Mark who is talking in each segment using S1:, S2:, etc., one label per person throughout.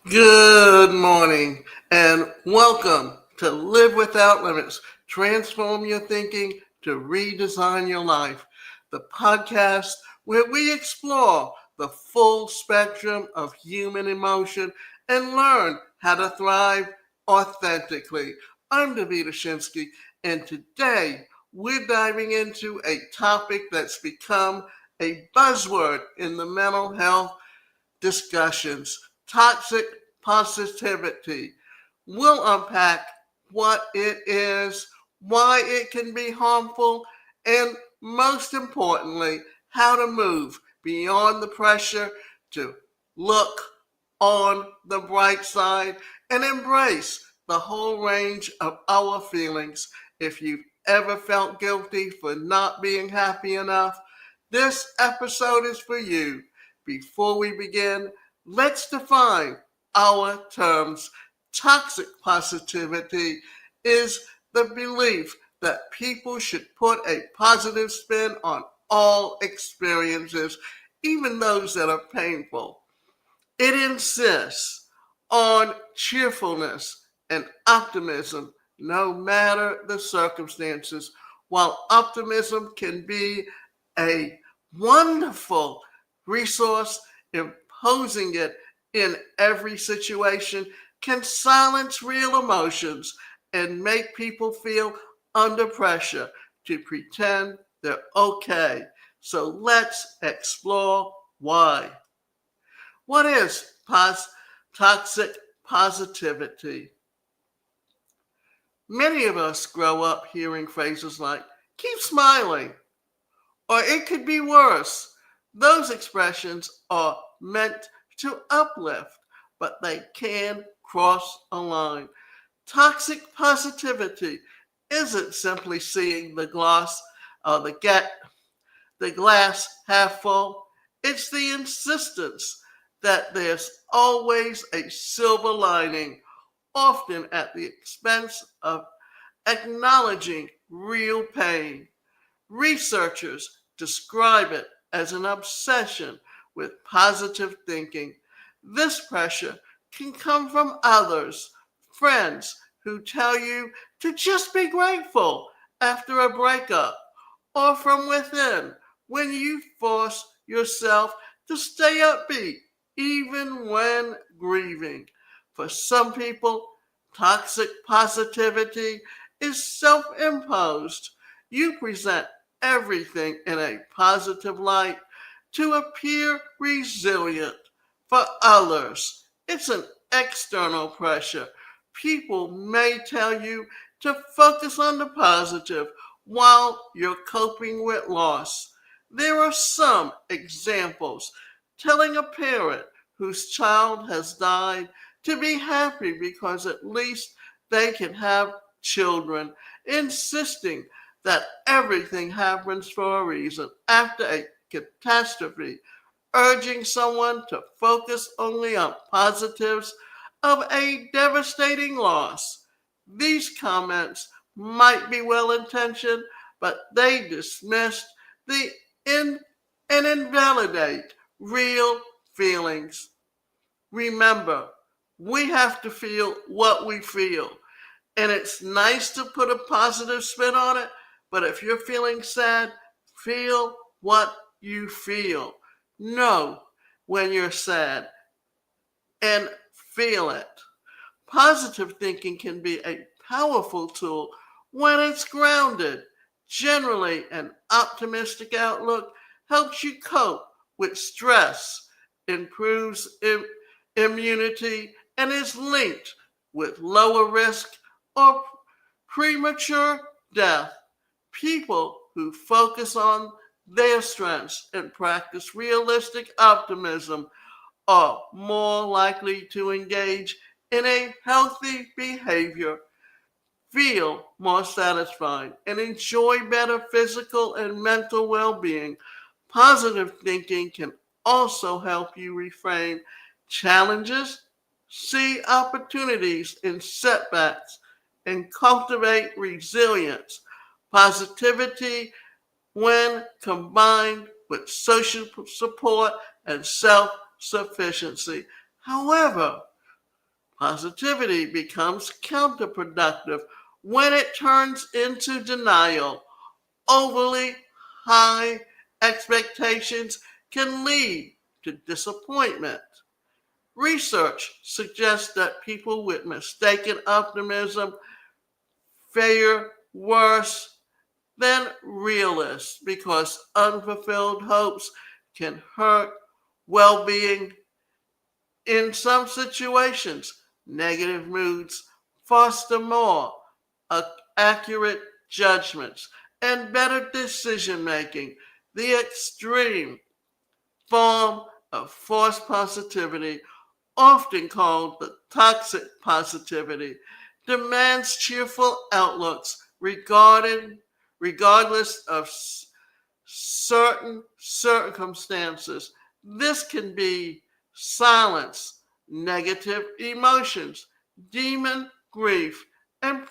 S1: Good morning and welcome to Live Without Limits. Transform your thinking to redesign your life. The podcast where we explore the full spectrum of human emotion and learn how to thrive authentically. I'm David Ashinsky, and today we're diving into a topic that's become a buzzword in the mental health discussions: toxic positivity. We'll unpack what it is, why it can be harmful, and most importantly, how to move beyond the pressure to look on the bright side and embrace the whole range of our feelings. If you've ever felt guilty for not being happy enough, this episode is for you. Before we begin, let's define our terms. Toxic positivity is the belief that people should put a positive spin on all experiences, even those that are painful. It insists on cheerfulness and optimism no matter the circumstances. While optimism can be a wonderful resource, imposing it in every situation can silence real emotions and make people feel under pressure to pretend they're okay. So let's explore why. What is toxic positivity? Many of us grow up hearing phrases like, keep smiling, or it could be worse. Those expressions are meant to uplift, but they can cross a line. Toxic positivity isn't simply seeing the glass half full. It's the insistence that there's always a silver lining, often at the expense of acknowledging real pain. Researchers describe it as an obsession with positive thinking. This pressure can come from others, friends who tell you to just be grateful after a breakup, or from within when you force yourself to stay upbeat even when grieving. For some people, toxic positivity is self imposed. You present everything in a positive light to appear resilient. For others, it's an external pressure. People may tell you to focus on the positive while you're coping with loss. There are some examples: telling a parent whose child has died to be happy because at least they can have children, insisting that everything happens for a reason after a catastrophe, urging someone to focus only on positives of a devastating loss. These comments might be well intentioned, but they dismiss the in and invalidate real feelings. Remember, we have to feel what we feel. And it's nice to put a positive spin on it, but if you're feeling sad, feel what you feel. Know when you're sad and feel it. Positive thinking can be a powerful tool when it's grounded. Generally, an optimistic outlook helps you cope with stress, improves immunity, and is linked with lower risk or premature death. People who focus on their strengths and practice realistic optimism are more likely to engage in a healthy behavior, feel more satisfied, and enjoy better physical and mental well being. Positive thinking can also help you reframe challenges, see opportunities in setbacks, and cultivate resilience. Positivity, when combined with social support and self sufficiency. However, Positivity becomes counterproductive when it turns into denial. Overly high expectations can lead to disappointment. Research suggests that people with mistaken optimism fare worse than realists because unfulfilled hopes can hurt well being. In some situations, negative moods foster more accurate judgments and better decision making. The extreme form of forced positivity, often called the toxic positivity, demands cheerful outlooks regardless of certain circumstances. This can be silence, negative emotions, demon grief, and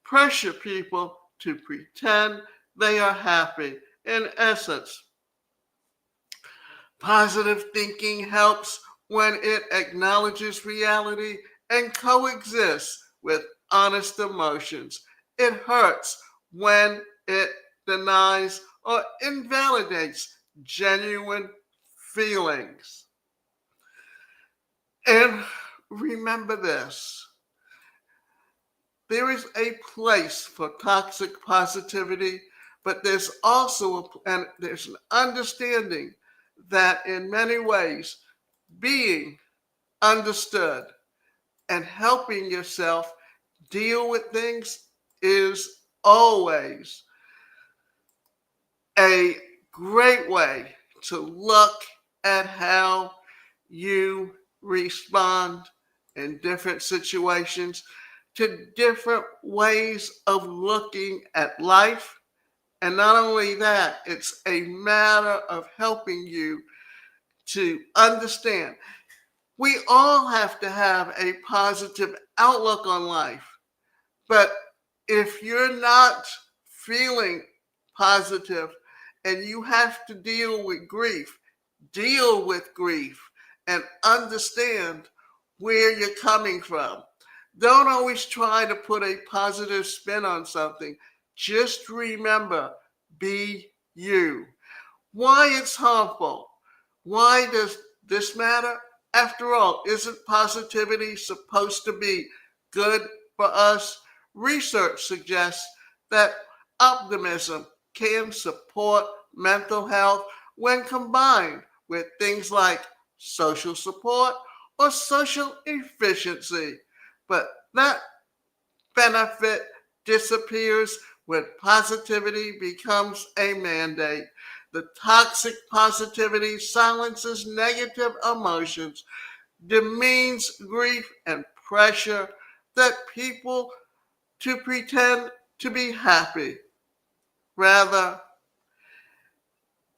S1: pressure people to pretend they are happy. In essence, positive thinking helps when it acknowledges reality and coexists with honest emotions. It hurts when it denies or invalidates genuine feelings. And remember this, there is a place for toxic positivity, but there's also there's an understanding that in many ways being understood and helping yourself deal with things is always a great way to look at how you respond in different situations, to different ways of looking at life. And not only that, it's a matter of helping you to understand. We all have to have a positive outlook on life. But if you're not feeling positive and you have to deal with grief and understand where you're coming from. Don't always try to put a positive spin on something. Just remember, be you. Why it's harmful? Why does this matter? After all, isn't positivity supposed to be good for us? Research suggests that optimism can support mental health when combined with things like social support or social efficiency. But that benefit disappears when positivity becomes a mandate. The toxic positivity silences negative emotions, demeans grief, and pressure that people to pretend to be happy. Rather,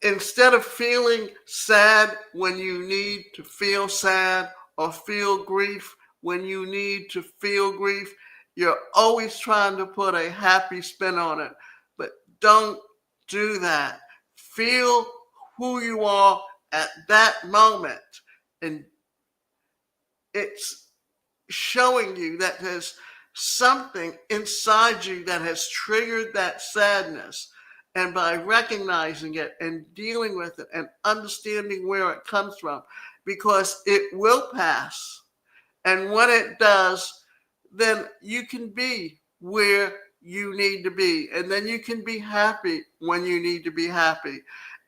S1: instead of feeling sad when you need to feel sad or feel grief when you need to feel grief, you're always trying to put a happy spin on it. But don't do that. Feel who you are at that moment. And it's showing you that there's something inside you that has triggered that sadness. And by recognizing it and dealing with it and understanding where it comes from, because it will pass. And when it does, then you can be where you need to be. And then you can be happy when you need to be happy.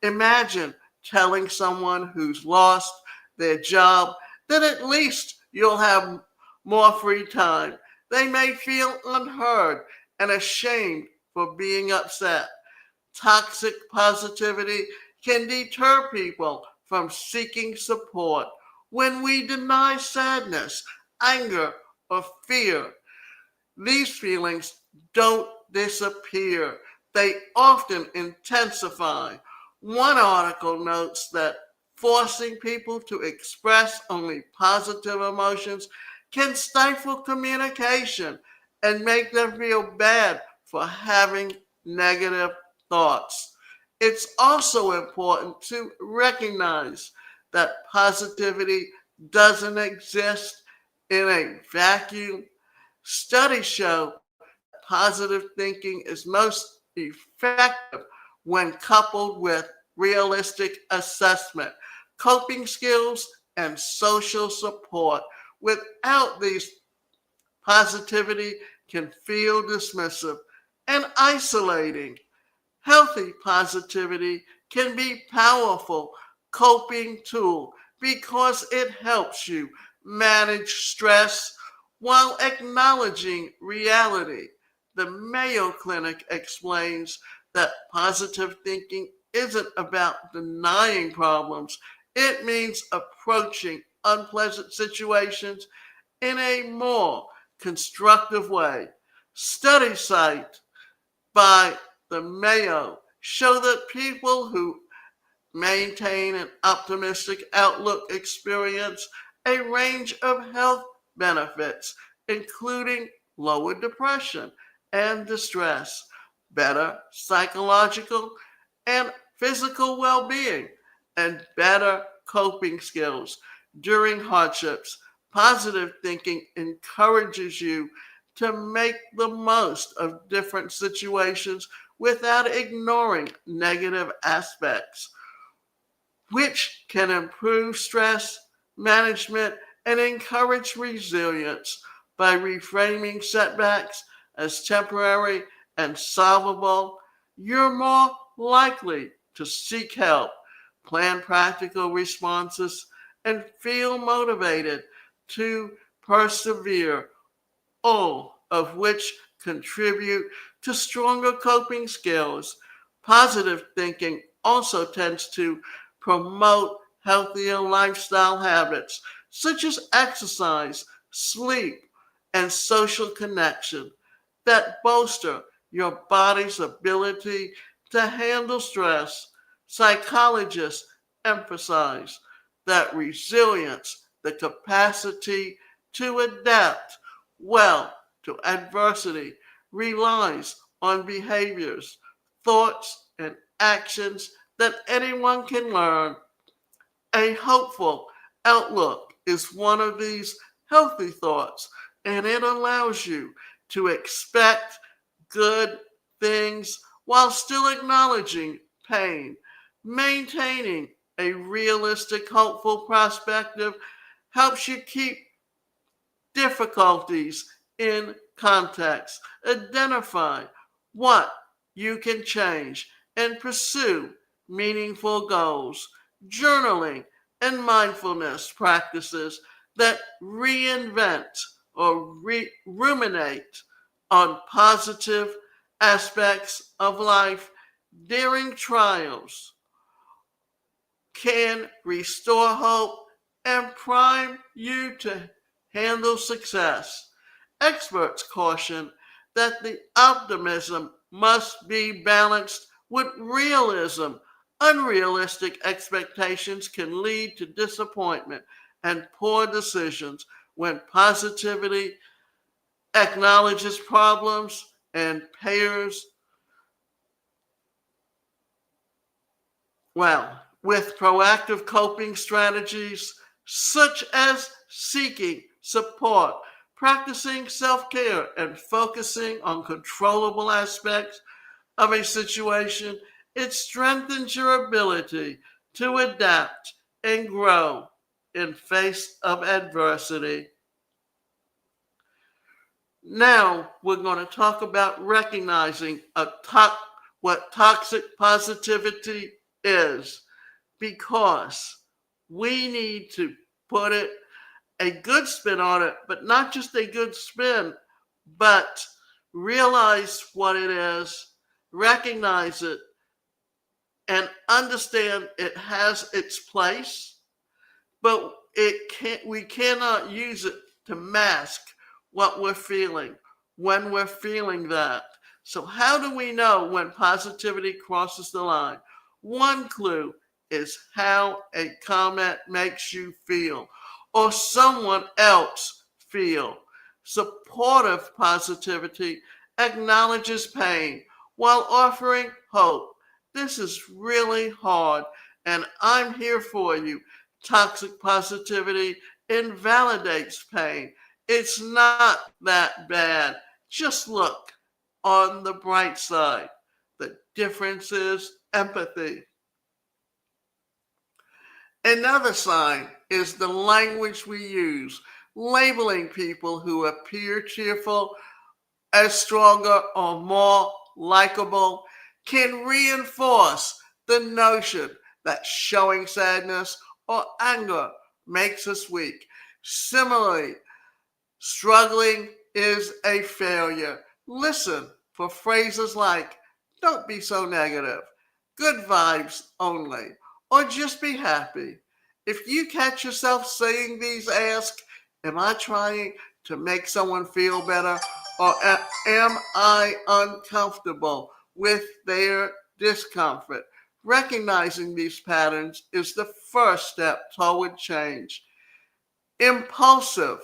S1: Imagine telling someone who's lost their job that at least you'll have more free time. They may feel unheard and ashamed for being upset. Toxic positivity can deter people from seeking support. When we deny sadness, anger, or fear, these feelings don't disappear. They often intensify. One article notes that forcing people to express only positive emotions can stifle communication and make them feel bad for having negative thoughts. It's also important to recognize that positivity doesn't exist in a vacuum. Studies show that positive thinking is most effective when coupled with realistic assessment, coping skills, and social support. Without these, positivity can feel dismissive and isolating. Healthy positivity can be powerful coping tool because it helps you manage stress while acknowledging reality. The Mayo Clinic explains that positive thinking isn't about denying problems. It means approaching unpleasant situations in a more constructive way. Study site by the Mayo show that people who maintain an optimistic outlook experience a range of health benefits, including lower depression and distress, better psychological and physical well being, and better coping skills during hardships. Positive thinking encourages you to make the most of different situations without ignoring negative aspects, which can improve stress management and encourage resilience by reframing setbacks as temporary and solvable. You're more likely to seek help, plan practical responses, and feel motivated to persevere, all of which contribute to stronger coping skills. Positive thinking also tends to promote healthier lifestyle habits such as exercise, sleep, and social connection that bolster your body's ability to handle stress. Psychologists emphasize that resilience, the capacity to adapt well to adversity, relies on behaviors, thoughts, and actions that anyone can learn. A hopeful outlook is one of these healthy thoughts, and it allows you to expect good things while still acknowledging pain. Maintaining a realistic, hopeful perspective helps you keep difficulties in context, identify what you can change, and pursue meaningful goals. Journaling and mindfulness practices that reinvent or ruminate on positive aspects of life during trials can restore hope and prime you to handle success. Experts caution that the optimism must be balanced with realism. Unrealistic expectations can lead to disappointment and poor decisions. When positivity acknowledges problems and pairs well with proactive coping strategies such as seeking support, practicing self care, and focusing on controllable aspects of a situation, it strengthens your ability to adapt and grow in face of adversity. Now we're going to talk about recognizing what toxic positivity is, because we need to put it a good spin on it, but not just a good spin, but realize what it is, recognize it, and understand it has its place, but we cannot use it to mask what we're feeling when we're feeling that. So how do we know when positivity crosses the line? One clue is how a comment makes you feel or someone else feel. Supportive positivity acknowledges pain while offering hope. This is really hard, and I'm here for you. Toxic positivity invalidates pain. It's not that bad. Just look on the bright side. The difference is empathy. Another sign is the language we use, labeling people who appear cheerful as stronger or more likable can reinforce the notion that showing sadness or anger makes us weak. Similarly, struggling is a failure. Listen for phrases like, don't be so negative, good vibes only, or just be happy. If you catch yourself saying these, ask, am I trying to make someone feel better, or am I uncomfortable with their discomfort? Recognizing these patterns is the first step toward change. Impulsive,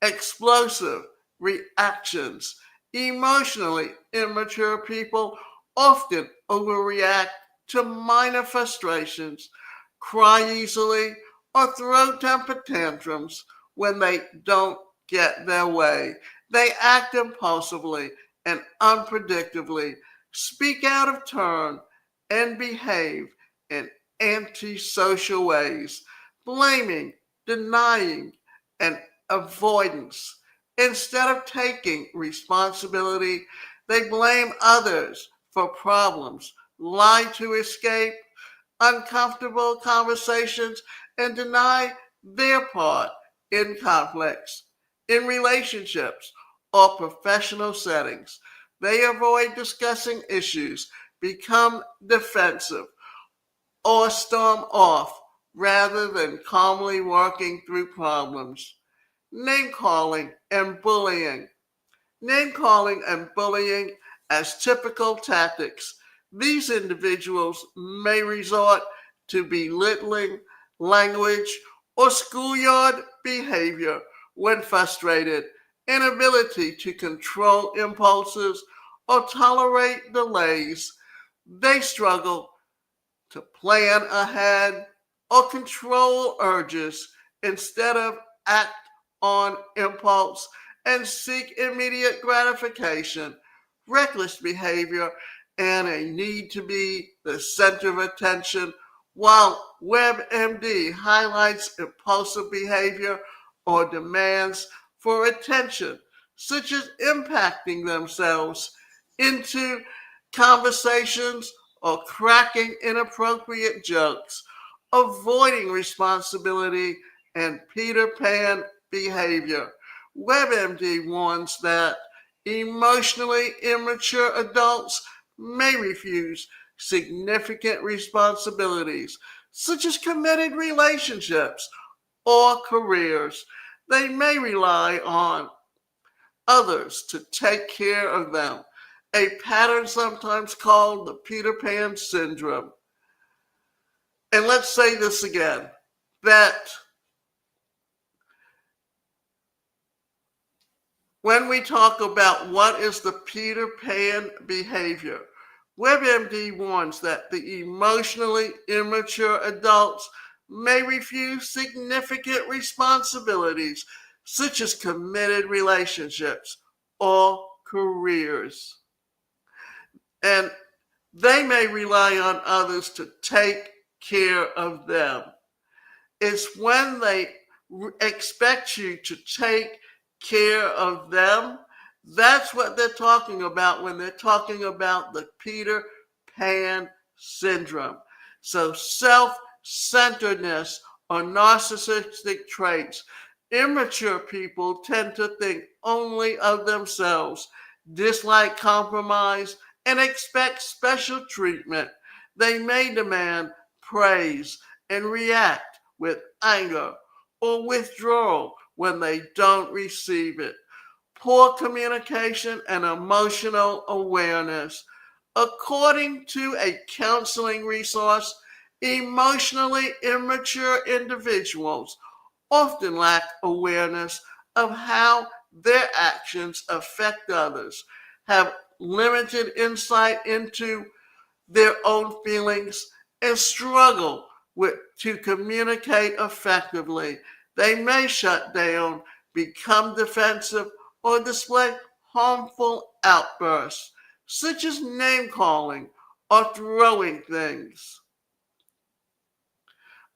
S1: explosive reactions. Emotionally immature people often overreact to minor frustrations, cry easily, or throw temper tantrums when they don't get their way. They act impulsively and unpredictably, speak out of turn, and behave in antisocial ways, blaming, denying, and avoidance. Instead of taking responsibility, they blame others for problems, lie to escape uncomfortable conversations, and deny their part in conflicts, in relationships, or professional settings. They avoid discussing issues, become defensive, or storm off rather than calmly working through problems. Name calling and bullying. Name calling and bullying as typical tactics. These individuals may resort to belittling language or schoolyard behavior when frustrated, inability to control impulses, or tolerate delays. They struggle to plan ahead or control urges instead of act on impulse and seek immediate gratification. Reckless behavior and a need to be the center of attention, while WebMD highlights impulsive behavior or demands for attention, such as impacting themselves into conversations or cracking inappropriate jokes, avoiding responsibility, and Peter Pan behavior. WebMD warns that emotionally immature adults may refuse significant responsibilities, such as committed relationships or careers. They may rely on others to take care of them, a pattern sometimes called the Peter Pan syndrome. And let's say this again, that when we talk about what is the Peter Pan behavior, WebMD warns that the emotionally immature adults may refuse significant responsibilities, such as committed relationships or careers. And they may rely on others to take care of them. It's when they expect you to take care of them. That's what they're talking about when they're talking about the Peter Pan syndrome. So self-centeredness or narcissistic traits. Immature people tend to think only of themselves, dislike compromise, and expect special treatment. They may demand praise and react with anger or withdrawal when they don't receive it. Poor communication and emotional awareness. According to a counseling resource, emotionally immature individuals often lack awareness of how their actions affect others, have limited insight into their own feelings, and struggle to communicate effectively. They may shut down, become defensive, or display harmful outbursts, such as name calling or throwing things.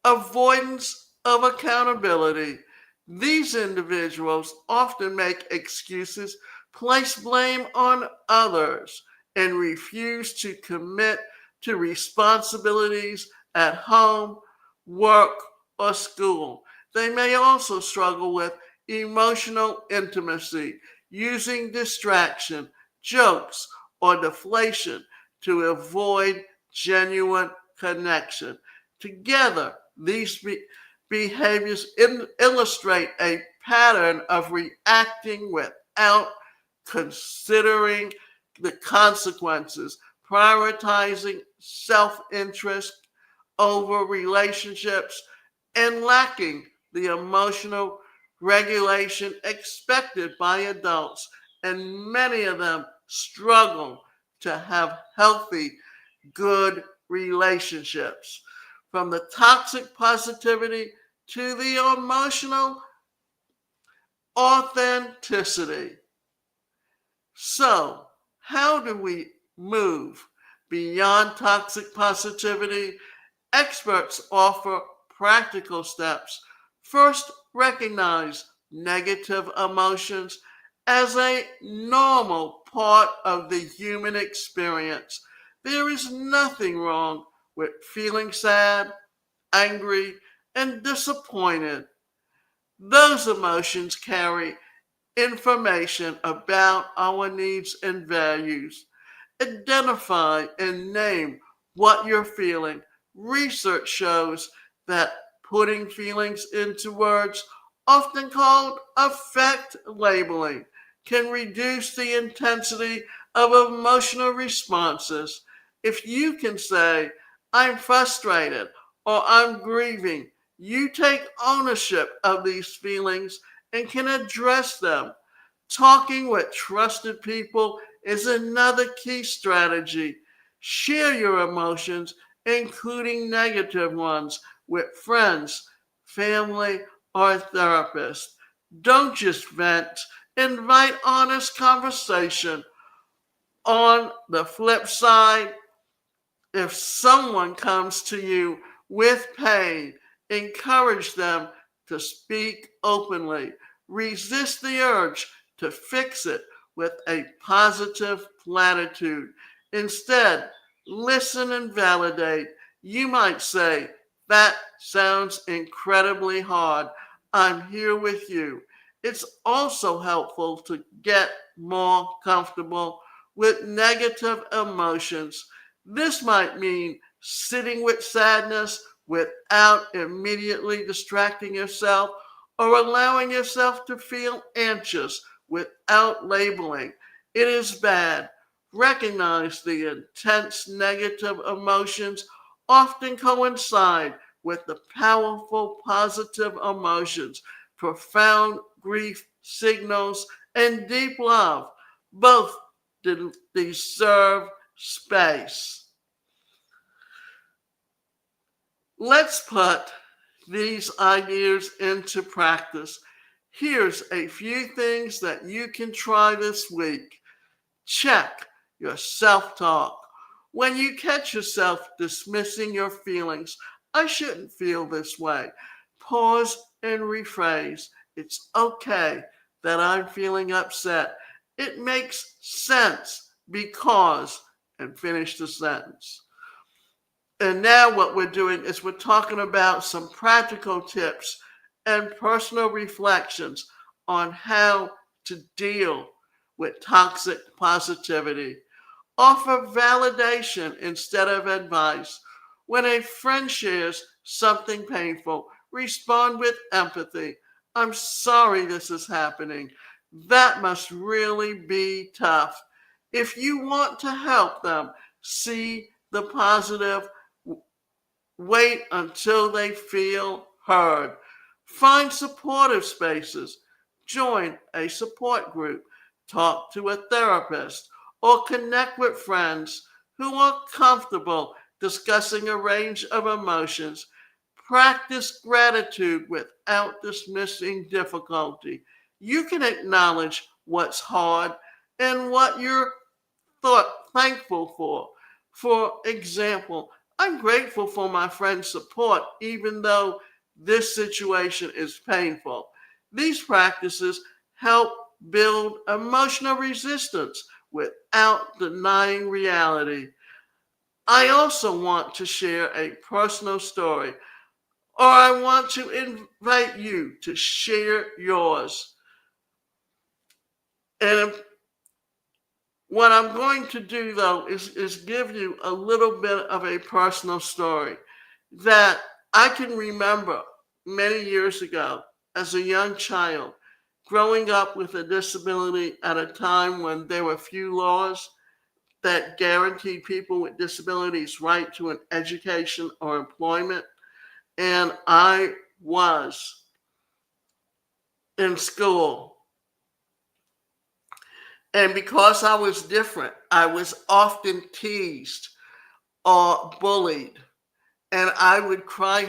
S1: Avoidance of accountability. These individuals often make excuses, place blame on others, and refuse to commit to responsibilities at home, work, or school. They may also struggle with emotional intimacy, using distraction, jokes, or deflation to avoid genuine connection. Together, these behaviors illustrate a pattern of reacting without considering the consequences, prioritizing self interest over relationships, and lacking the emotional regulation expected by adults. And many of them struggle to have healthy, good relationships. From the toxic positivity to the emotional authenticity. So, how do we move beyond toxic positivity? Experts offer practical steps. First, recognize negative emotions as a normal part of the human experience. There is nothing wrong with feeling sad, angry, and disappointed. Those emotions carry information about our needs and values. Identify and name what you're feeling. Research shows that putting feelings into words, often called affect labeling, can reduce the intensity of emotional responses. If you can say, I'm frustrated or I'm grieving, you take ownership of these feelings and can address them. Talking with trusted people is another key strategy. Share your emotions, including negative ones, with friends, family, or a therapist. Don't just vent, invite honest conversation. On the flip side, if someone comes to you with pain, encourage them to speak openly. Resist the urge to fix it with a positive platitude. Instead, listen and validate. You might say, that sounds incredibly hard. I'm here with you. It's also helpful to get more comfortable with negative emotions. This might mean sitting with sadness without immediately distracting yourself or allowing yourself to feel anxious without labeling. It is bad. Recognize the intense negative emotions often coincide with the powerful positive emotions, profound grief signals, and deep love. Both deserve space. Let's put these ideas into practice. Here's a few things that you can try this week. Check your self talk. When you catch yourself dismissing your feelings, I shouldn't feel this way. Pause and rephrase. It's okay that I'm feeling upset. It makes sense because, and finish the sentence. And now, what we're doing is we're talking about some practical tips and personal reflections on how to deal with toxic positivity. Offer validation instead of advice. When a friend shares something painful, respond with empathy. I'm sorry this is happening. That must really be tough. If you want to help them see the positive, wait until they feel heard. Find supportive spaces. Join a support group. Talk to a therapist or connect with friends who are comfortable discussing a range of emotions. Practice gratitude without dismissing difficulty. You can acknowledge what's hard and what you're thankful for. For example, I'm grateful for my friend's support, even though this situation is painful. These practices help build emotional resistance without denying reality. I also want to share a personal story, or I want to invite you to share yours. And what I'm going to do, though, is give you a little bit of a personal story that I can remember many years ago as a young child, growing up with a disability at a time when there were few laws that guaranteed people with disabilities right to an education or employment. And I was in school. And because I was different, I was often teased or bullied. And I would come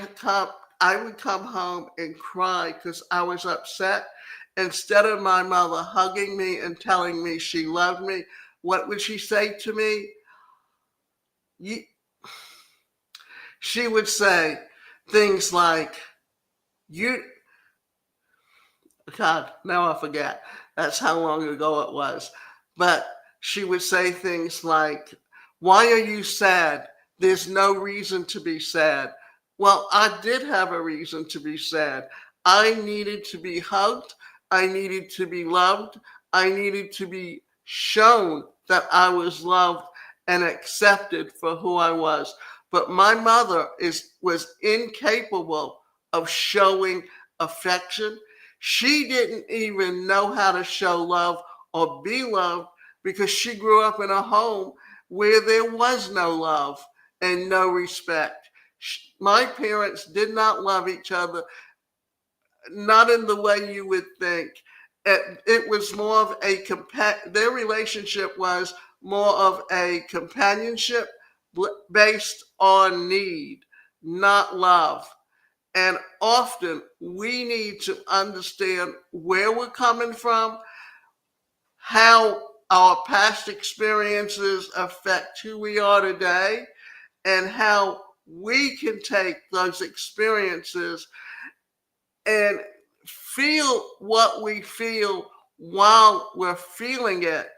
S1: home and cry because I was upset. Instead of my mother hugging me and telling me she loved me, what would she say to me? She would say things like, you, God, now I forget. That's how long ago it was. But she would say things like, why are you sad? There's no reason to be sad. Well, I did have a reason to be sad. I needed to be hugged. I needed to be loved. I needed to be shown that I was loved and accepted for who I was. But my mother was incapable of showing affection. She didn't even know how to show love or be loved because she grew up in a home where there was no love and no respect. My parents did not love each other, not in the way you would think. It was more of their relationship was more of a companionship based on need, not love. And often we need to understand where we're coming from, how our past experiences affect who we are today, and how we can take those experiences and feel what we feel while we're feeling it.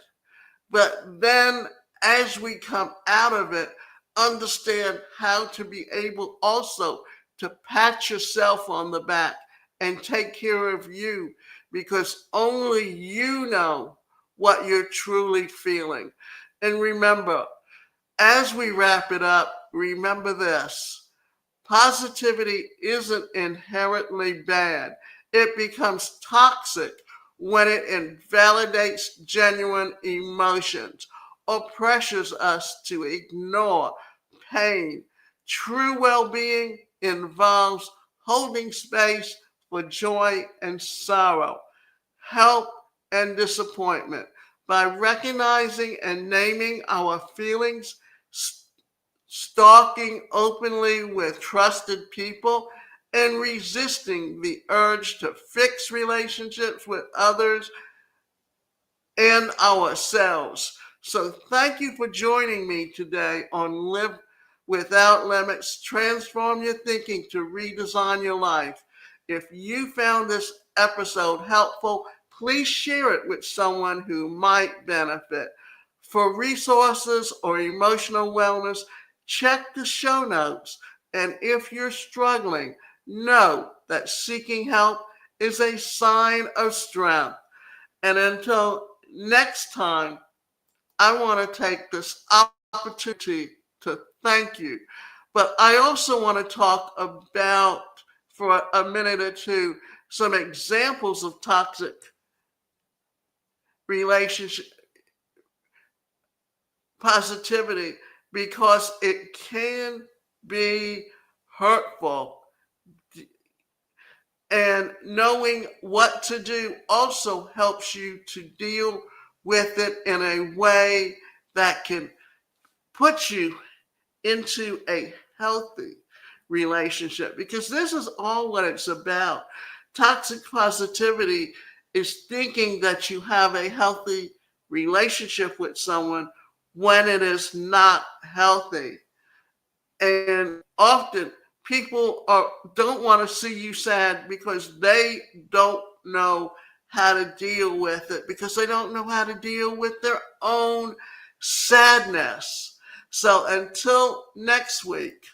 S1: But then as we come out of it, understand how to be able also to pat yourself on the back and take care of you, because only you know what you're truly feeling. And remember, as we wrap it up, remember this: positivity isn't inherently bad. It becomes toxic when it invalidates genuine emotions or pressures us to ignore pain. True well-being involves holding space for joy and sorrow, help and disappointment. By recognizing and naming our feelings, stalking openly with trusted people, and resisting the urge to fix relationships with others and ourselves. So, thank you for joining me today on Live Without Limits. Transform your thinking to redesign your life. If you found this episode helpful, please share it with someone who might benefit. For resources or emotional wellness, check the show notes. And if you're struggling, know that seeking help is a sign of strength. And until next time, I want to take this opportunity to thank you. But I also want to talk about, for a minute or two, some examples of toxic relationship positivity, because it can be hurtful. And knowing what to do also helps you to deal with it in a way that can put you into a healthy relationship, because this is all what it's about. Toxic positivity is thinking that you have a healthy relationship with someone when it is not healthy. And often people don't want to see you sad because they don't know how to deal with it, because they don't know how to deal with their own sadness. So until next week.